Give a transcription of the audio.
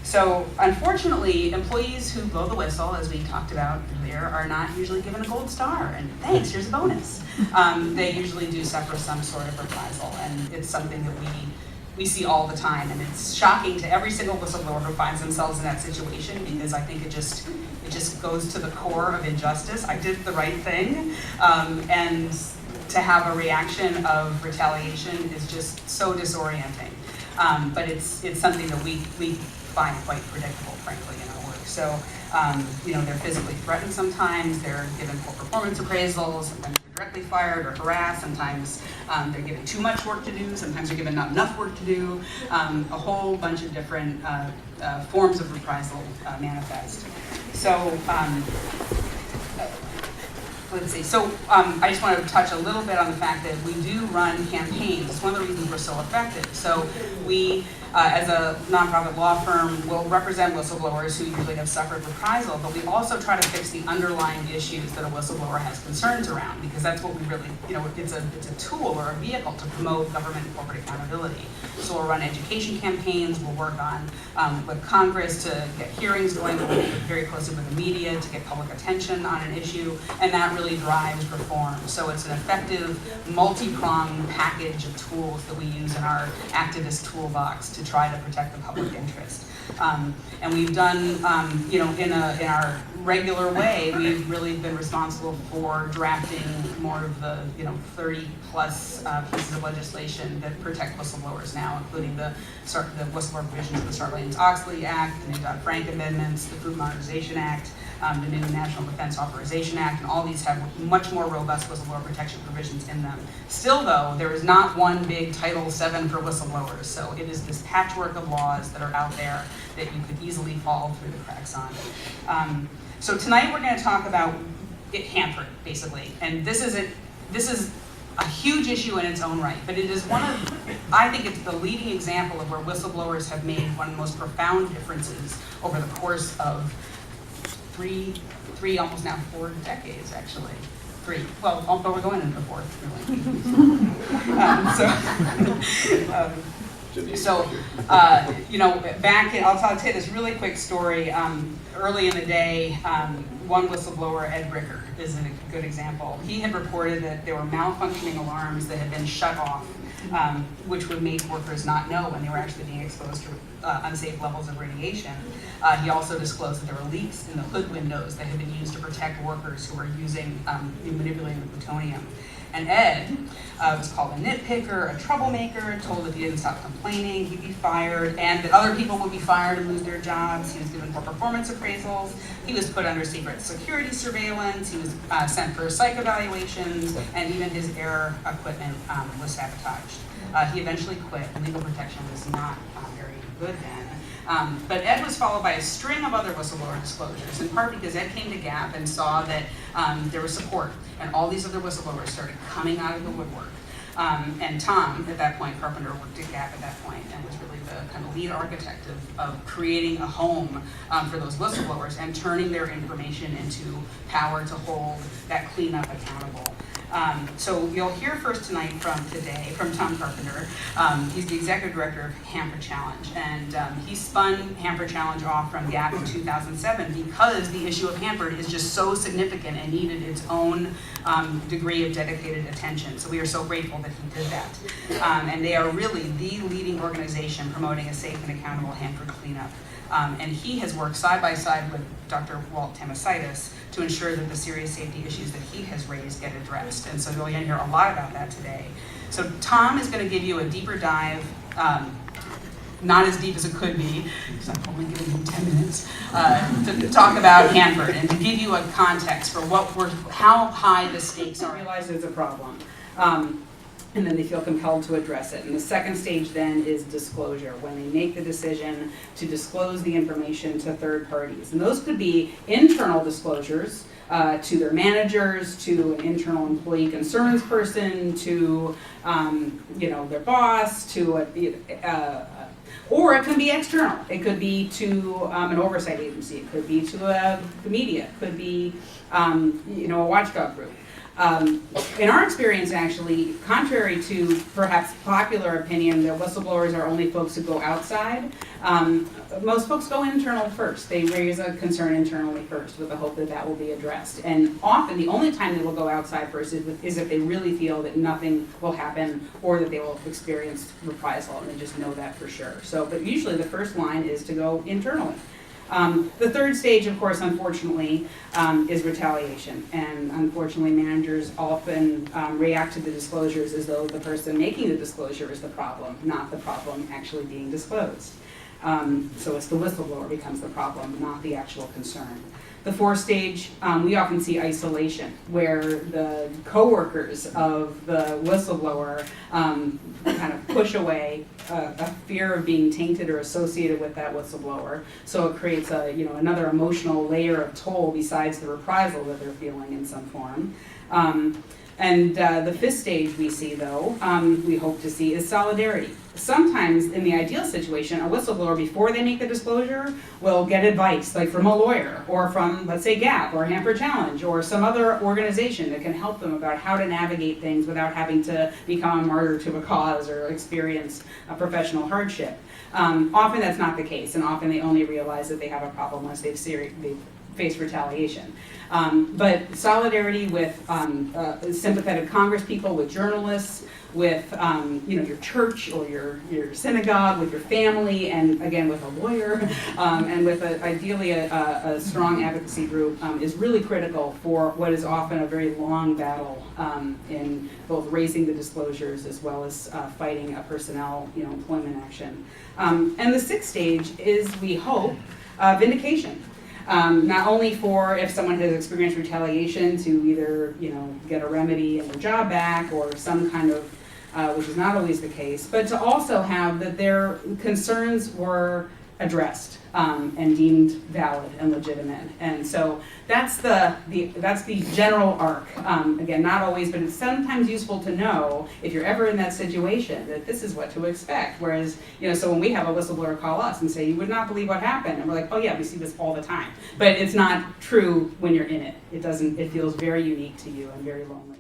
So unfortunately, employees who blow the whistle, as we talked about earlier, are not usually given a gold star, and thanks, here's a bonus. They usually do suffer some sort of reprisal, and it's something that we see all the time, and it's shocking to every single whistleblower who finds themselves in that situation, because I think it just goes to the core of injustice. I did the right thing, and to have a reaction of retaliation is just so disorienting. But it's something that we find quite predictable, frankly, in our work. So, they're physically threatened sometimes, they're given poor performance appraisals, sometimes they're directly fired or harassed, sometimes they're given too much work to do, sometimes they're given not enough work to do, a whole bunch of different forms of reprisal manifest. So, let's see. So I just want to touch a little bit on the fact that we do run campaigns. It's one of the reasons we're so effective. So we, as a nonprofit law firm, will represent whistleblowers who usually have suffered reprisal, but we also try to fix the underlying issues that a whistleblower has concerns around, because that's what we really, it's a tool or a vehicle to promote government and corporate accountability. So we'll run education campaigns, we'll work on with Congress to get hearings going, we'll work very closely with the media to get public attention on an issue, and that really drives reform. So it's an effective, multi-pronged package of tools that we use in our activist toolbox to try to protect the public interest. And we've done, in our regular way, we've really been responsible for drafting more of the, 30 plus pieces of legislation that protect whistleblowers now, including the whistleblower provisions of the Sarbanes-Oxley Act, the new Dodd-Frank amendments, the Food Modernization Act, the new National Defense Authorization Act, and all these have much more robust whistleblower protection provisions in them. Still though, there is not one big Title VII for whistleblowers, so it is this patchwork of laws that are out there that you could easily fall through the cracks on. So tonight we're going to talk about Hanford, basically, and this is a huge issue in its own right, but it is I think it's the leading example of where whistleblowers have made one of the most profound differences over the course of three, almost now 4 decades, actually. 3. Well, but we're going into the 4th, really. Back in, I'll tell you this really quick story. Early in the day, one whistleblower, Ed Ricker, is a good example. He had reported that there were malfunctioning alarms that had been shut off, which would make workers not know when they were actually being exposed to unsafe levels of radiation. He also disclosed that there were leaks in the hood windows that had been used to protect workers who were manipulating the plutonium. And Ed was called a nitpicker, a troublemaker, told that if he didn't stop complaining, he'd be fired, and that other people would be fired and lose their jobs. He was given poor performance appraisals. He was put under secret security surveillance. He was sent for psych evaluations, and even his air equipment was sabotaged. He eventually quit. Legal protection was not very good then. But Ed was followed by a string of other whistleblower disclosures, in part because Ed came to Gap and saw that there was support, and all these other whistleblowers started coming out of the woodwork. And Tom, at that point, Carpenter worked at Gap at that point and was really the kind of lead architect of creating a home for those whistleblowers and turning their information into power to hold that cleanup accountable. So you'll hear first tonight from Tom Carpenter. He's the executive director of Hanford Challenge, and he spun Hanford Challenge off from Gap in 2007 because the issue of Hanford is just so significant and needed its own degree of dedicated attention. So we are so grateful that he did that. And they are really the leading organization promoting a safe and accountable Hanford cleanup. And he has worked side by side with Dr. Walt Tamosaitis to ensure that the serious safety issues that he has raised get addressed. And so you'll hear a lot about that today. So Tom is going to give you a deeper dive, not as deep as it could be, because I'm only giving him 10 minutes, to talk about Hanford and to give you a context for how high the stakes are. Realize there's a problem. And then they feel compelled to address it. And the second stage then is disclosure, when they make the decision to disclose the information to third parties. And those could be internal disclosures to their managers, to an internal employee concerns person, to their boss, to or it can be external. It could be to an oversight agency. It could be to the media. It could be a watchdog group. In our experience, actually, contrary to perhaps popular opinion that whistleblowers are only folks who go outside, most folks go internal first. They raise a concern internally first with the hope that that will be addressed. And often the only time they will go outside first is if they really feel that nothing will happen or that they will experience reprisal, and they just know that for sure. So, but usually the first line is to go internally. The third stage, of course, unfortunately, is retaliation. And unfortunately, managers often react to the disclosures as though the person making the disclosure is the problem, not the problem actually being disclosed. So it's the whistleblower becomes the problem, not the actual concern. The fourth stage, we often see isolation, where the coworkers of the whistleblower kind of push away a fear of being tainted or associated with that whistleblower. So it creates another emotional layer of toll besides the reprisal that they're feeling in some form. And the fifth stage we see, though, we hope to see, is solidarity. Sometimes, in the ideal situation, a whistleblower, before they make the disclosure, will get advice, like from a lawyer, or from, let's say, GAP, or Hanford Challenge, or some other organization that can help them about how to navigate things without having to become a martyr to a cause or experience a professional hardship. Often that's not the case, and often they only realize that they have a problem once they've face retaliation. But solidarity with sympathetic Congress people, with journalists, with your church or your synagogue, with your family, and again with a lawyer, and with ideally a strong advocacy group is really critical for what is often a very long battle in both raising the disclosures as well as fighting a personnel employment action. And the sixth stage is, we hope, vindication. Not only for if someone has experienced retaliation to either get a remedy and their job back or some kind of, which is not always the case, but to also have that their concerns were addressed and deemed valid and legitimate. And so that's the general arc. Again, not always, but it's sometimes useful to know if you're ever in that situation that this is what to expect. Whereas, so when we have a whistleblower call us and say, you would not believe what happened, and we're like, oh yeah, we see this all the time. But it's not true when you're in it. It feels very unique to you and very lonely.